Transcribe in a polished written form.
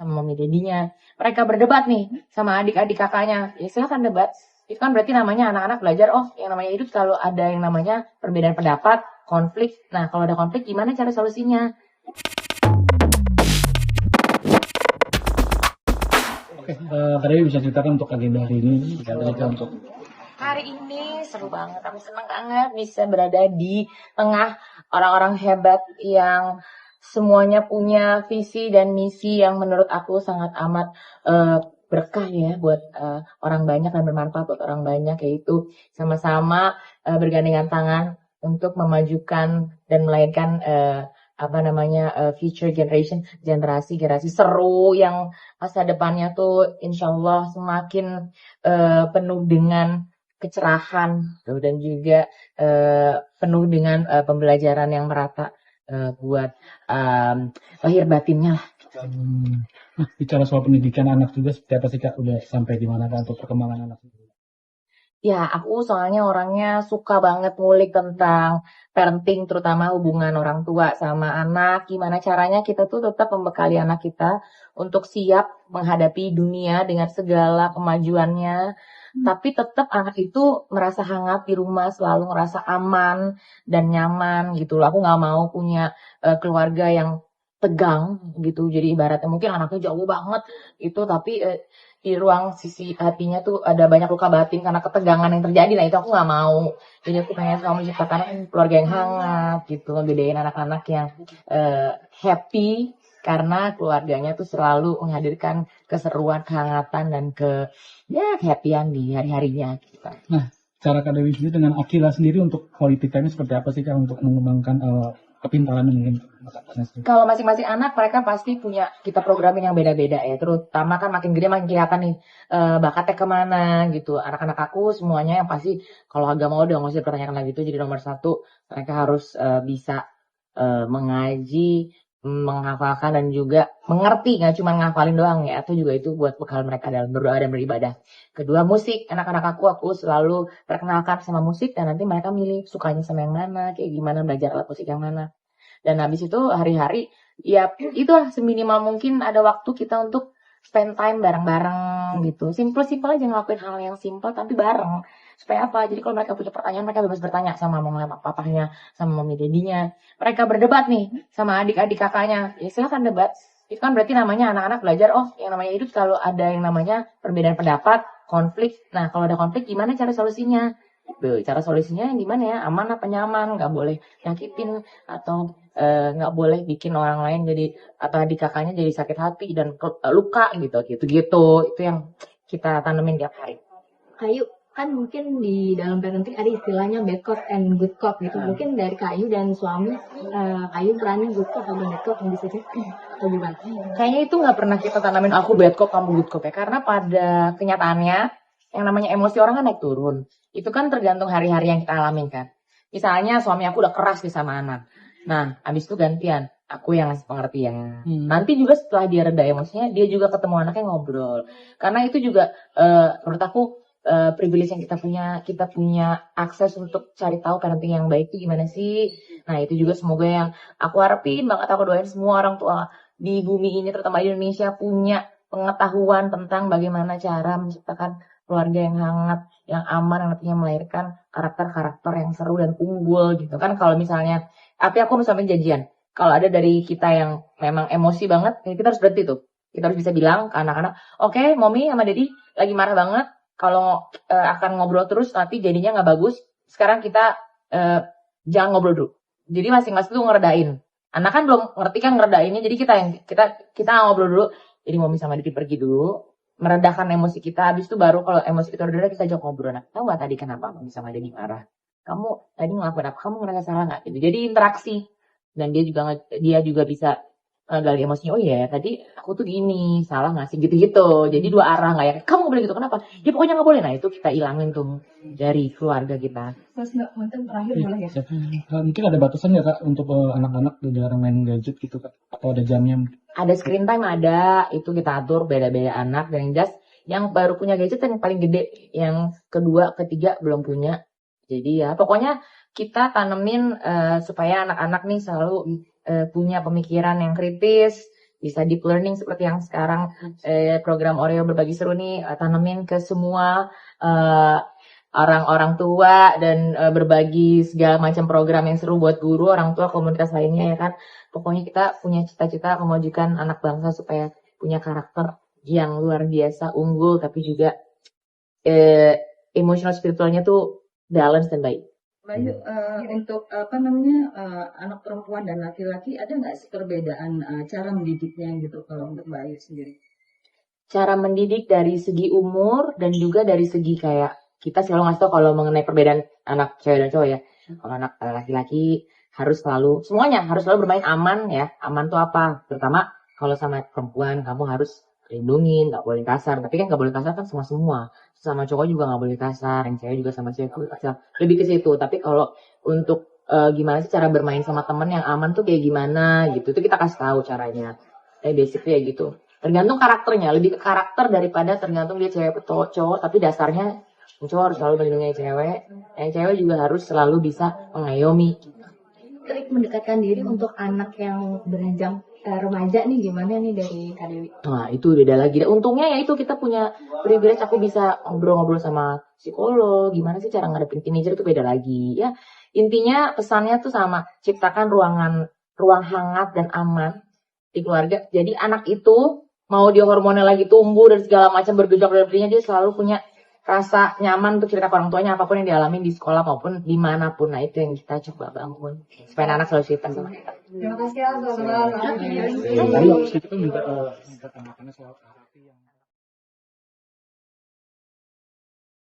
sama mami dedinya. Mereka berdebat nih sama adik-adik kakaknya. Ya silakan debat. Itu kan berarti namanya anak-anak belajar, oh yang namanya hidup selalu ada yang namanya perbedaan pendapat, konflik. Nah kalau ada konflik gimana cara solusinya? Oke, tadi bisa ceritakan untuk agenda hari ini, kira-kira untuk Hari ini seru banget, aku senang banget bisa berada di tengah orang-orang hebat yang semuanya punya visi dan misi yang menurut aku sangat amat berkah ya buat orang banyak dan bermanfaat buat orang banyak, yaitu sama-sama bergandengan tangan untuk memajukan dan melahirkan future generasi seru yang masa depannya tuh insya Allah semakin penuh dengan kecerahan dan juga penuh dengan pembelajaran yang merata buat lahir batinnya lah. Nah, bicara soal pendidikan anak juga seperti apa sih Kak? Udah sampai di mana Kak untuk perkembangan anak? Ya, aku soalnya orangnya suka banget ngulik tentang parenting, terutama hubungan orang tua sama anak. Gimana caranya kita tuh tetap membekali anak kita untuk siap menghadapi dunia dengan segala kemajuannya. Tapi tetap anak itu merasa hangat di rumah, selalu ngerasa aman dan nyaman gitu loh. Aku nggak mau punya keluarga yang tegang gitu. Jadi ibaratnya mungkin anaknya jauh banget itu, tapi di ruang sisi hatinya tuh ada banyak luka batin karena ketegangan yang terjadi. Nah itu aku nggak mau. Jadi aku pengen kamu menciptakan keluarga yang hangat gitu, ngegedein anak-anak yang happy karena keluarganya tuh selalu menghadirkan keseruan, kehangatan dan kehappyan di hari-harinya gitu. Nah, cara Kak Dewi sendiri dengan Akila sendiri untuk quality time seperti apa sih Kak untuk mengembangkan kepintaran mungkin? Kalau masing-masing anak mereka pasti punya kita programin yang beda-beda ya. Terutama kan makin gede makin kelihatan nih bakatnya kemana gitu. Anak-anak aku semuanya yang pasti kalau agama udah nggak usah dipertanyakan lagi, itu jadi nomor satu. Mereka harus bisa mengaji, menghafalkan dan juga mengerti, nggak cuma ngafalin doang ya, atau juga itu buat bekal mereka dalam berdoa dan beribadah. Kedua, musik. Anak-anak aku selalu perkenalkan sama musik dan nanti mereka milih sukanya sama yang mana, kayak gimana, belajar alat musik yang mana. Dan habis itu hari-hari ya itulah seminimal mungkin ada waktu kita untuk spend time bareng-bareng gitu. Simple-simple aja ngelakuin hal yang simple tapi bareng. Supaya apa? Jadi kalau mereka punya pertanyaan, mereka bebas bertanya sama mama papahnya, sama mami dedinya. Mereka berdebat nih sama adik-adik kakaknya. Ya silakan debat. Itu kan berarti namanya anak-anak belajar, oh yang namanya hidup selalu ada yang namanya perbedaan pendapat, konflik. Nah kalau ada konflik gimana cara solusinya? Cara solusinya gimana ya? Aman apa nyaman? Nggak boleh nyakitin atau nggak boleh bikin orang lain jadi atau adik kakaknya jadi sakit hati dan luka gitu itu yang kita tanemin tiap hari. Kayu kan mungkin di dalam parenting ada istilahnya bad cop and good cop gitu. Mungkin dari Kayu dan suami, Kayu berani good cop atau bad cop yang bisa atau gimana? Kayaknya itu nggak pernah kita tanamin aku bad cop kamu good cop ya, karena pada kenyataannya yang namanya emosi orang kan naik turun. Itu kan tergantung hari-hari yang kita alamin kan. Misalnya suami aku udah keras nih sama anak. Nah, abis itu gantian. Aku yang ngasih pengertian. Nanti juga setelah dia reda emosinya, dia juga ketemu anaknya ngobrol. Karena itu juga menurut aku privilege yang kita punya akses untuk cari tahu parenting yang baik itu gimana sih. Nah, itu juga semoga yang aku harapin banget, aku doain semua orang tua di bumi ini terutama di Indonesia punya pengetahuan tentang bagaimana cara menciptakan keluarga yang hangat, yang aman, yang nantinya melahirkan karakter-karakter yang seru dan unggul gitu kan. Kalau misalnya tapi aku harus sampai janjian. Kalau ada dari kita yang memang emosi banget, kita harus berhenti tuh. Kita harus bisa bilang ke anak-anak, oke, mommy sama daddy lagi marah banget. Kalau akan ngobrol terus nanti jadinya nggak bagus. Sekarang kita jangan ngobrol dulu. Jadi masing-masing tuh ngeredain. Anak kan belum ngerti kan ngeredainnya. Jadi kita ngobrol dulu. Jadi mommy sama daddy pergi dulu, meredakan emosi kita. Habis itu baru kalau emosi kita udah kita ajak ngobrol. Nah, tahu nggak tadi kenapa mommy sama daddy marah? Kamu tadi ngelakuin apa? Kamu ngerasa salah nggak? Gitu. Jadi interaksi dan dia juga bisa gali emosinya. Oh iya, tadi aku tuh gini, salah nggak sih? Gitu-gitu. Jadi dua arah nggak ya? Kamu nggak boleh gitu. Kenapa? Ya pokoknya nggak boleh. Nah itu kita ilangin tuh dari keluarga kita. Terus mungkin terakhir boleh ya? Mungkin ada batasan ya Kak untuk anak-anak jarang main gadget gitu Kak? Atau ada jamnya? Ada screen time ada. Itu kita atur beda-beda anak. Dan yang baru punya gadget yang paling gede. Yang kedua, ketiga belum punya. Jadi ya pokoknya kita tanemin supaya anak-anak nih selalu punya pemikiran yang kritis, bisa deep learning seperti yang sekarang program Oreo berbagi seru nih tanemin ke semua orang-orang tua dan berbagi segala macam program yang seru buat guru, orang tua, komunitas lainnya ya kan. Pokoknya kita punya cita-cita memajukan anak bangsa supaya punya karakter yang luar biasa, unggul, tapi juga emosional spiritualnya tuh balance dan baik. Bayu, untuk anak perempuan dan laki-laki ada nggak sih perbedaan cara mendidiknya gitu kalau untuk Bayu sendiri? Cara mendidik dari segi umur dan juga dari segi kayak kita selalu ngasih tau kalau mengenai perbedaan anak cewek dan cowok ya. Kalau anak laki-laki harus semuanya harus selalu bermain aman ya. Aman tuh apa? Terutama kalau sama perempuan kamu harus lindungin, nggak boleh kasar. Tapi kan nggak boleh kasar kan semua. Sama cowok juga nggak boleh kasar, yang cewek juga sama cewek kasar. Lebih ke situ. Tapi kalau untuk gimana sih cara bermain sama temen yang aman tuh kayak gimana gitu, itu kita kasih tahu caranya. Basically ya gitu. Tergantung karakternya, lebih ke karakter daripada tergantung dia cewek atau cowok. Tapi dasarnya cowok harus selalu melindungi cewek, yang cewek juga harus selalu bisa mengayomi. Trik mendekatkan diri untuk anak yang beranjak remaja nih gimana nih dari Kak Dewi? Nah itu beda lagi. Untungnya ya itu kita punya privilege, aku bisa ngobrol-ngobrol sama psikolog. Gimana sih cara ngadepin teenager itu beda lagi. Ya intinya pesannya tuh sama, ciptakan ruang hangat dan aman di keluarga. Jadi anak itu mau dia hormonnya lagi tumbuh dan segala macam bergejolak dan berdirinya, dia selalu punya rasa nyaman untuk cerita ke orang tuanya apapun yang dialami di sekolah maupun dimanapun. Nah itu yang kita coba bangun supaya anak selalu cerita sama kita. Terima kasih ya, teman-teman. Lalu habis itu kan minta tanggapannya soal terapi yang